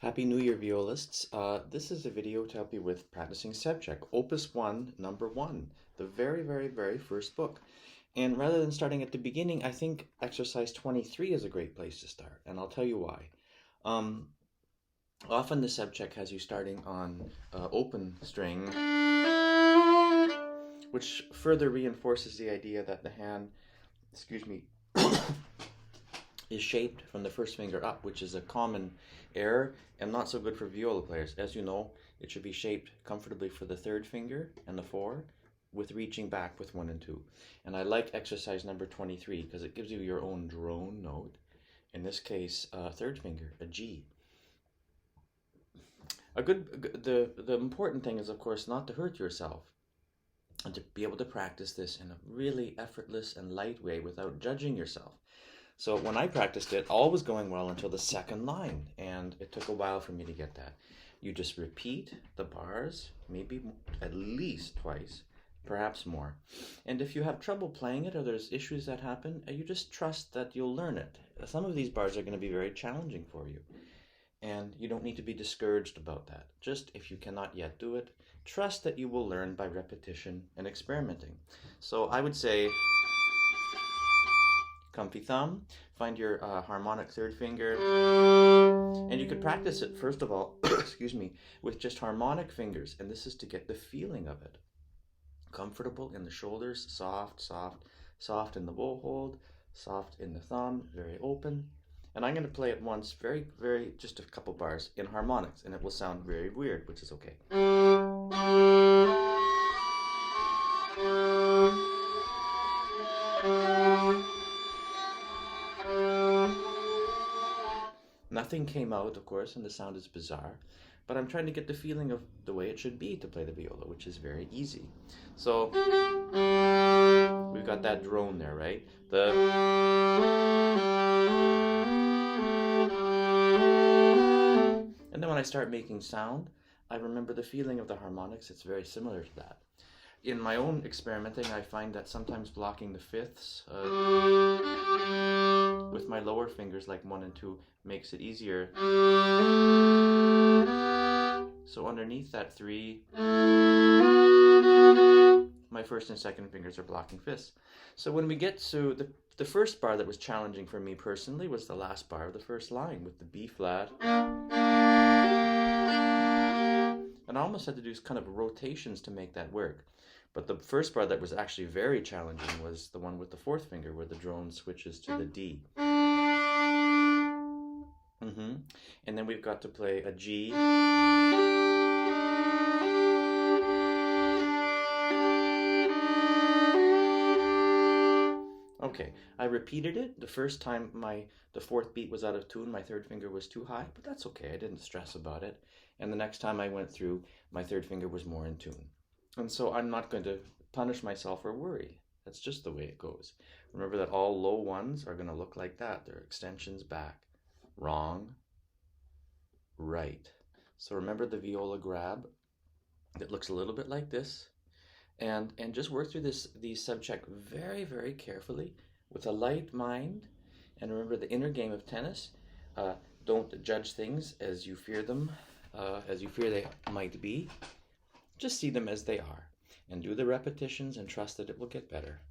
Happy New Year, violists. This is a video to help you with practicing Sevcik, Opus 1, number 1, the very first book. And rather than starting at the beginning, I think exercise 23 is a great place to start, and I'll tell you why. Often the Sevcik has you starting on open string, which further reinforces the idea that the hand, is shaped from the first finger up, which is a common error and not so good for viola players. As you know, it should be shaped comfortably for the third finger and the 4, with reaching back with 1 and 2. And I like exercise number 23 because it gives you your own drone note. In this case, third finger, a G. The important thing is, of course, not to hurt yourself and to be able to practice this in a really effortless and light way without judging yourself. So when I practiced it, all was going well until the second line, and it took a while for me to get that. You just repeat the bars, maybe at least twice, perhaps more. And if you have trouble playing it or there's issues that happen, you just trust that you'll learn it. Some of these bars are going to be very challenging for you, and you don't need to be discouraged about that. Just if you cannot yet do it, trust that you will learn by repetition and experimenting. So I would say, comfy thumb, find your harmonic third finger, and you could practice it first of all, with just harmonic fingers, and this is to get the feeling of it. Comfortable in the shoulders, soft in the bow hold, soft in the thumb, very open. And I'm going to play it once, just a couple bars in harmonics, and it will sound very weird, which is okay. Nothing came out, of course, and the sound is bizarre, but I'm trying to get the feeling of the way it should be to play the viola, which is very easy. So we've got that drone there, right? And then when I start making sound, I remember the feeling of the harmonics. It's very similar to that. In my own experimenting, I find that sometimes blocking the fifths with my lower fingers, like 1 and 2, makes it easier. So underneath that 3, my first and second fingers are blocking fifths. So when we get to the first bar that was challenging for me personally was the last bar of the first line with the B flat. And I almost had to do kind of rotations to make that work. But the first bar that was actually very challenging was the one with the fourth finger, where the drone switches to the D. And then we've got to play a G. Okay, I repeated it. The first time the fourth beat was out of tune, my third finger was too high, but that's okay. I didn't stress about it. And the next time I went through, my third finger was more in tune. And so I'm not going to punish myself or worry. That's just the way it goes. Remember that all low ones are going to look like that. They're extensions back. Wrong. Right. So remember the viola grab that looks a little bit like this. And just work through these Sevcik very carefully with a light mind. And remember the inner game of tennis. Don't judge things as you fear them, as you fear they might be. Just see them as they are, and do the repetitions and trust that it will get better.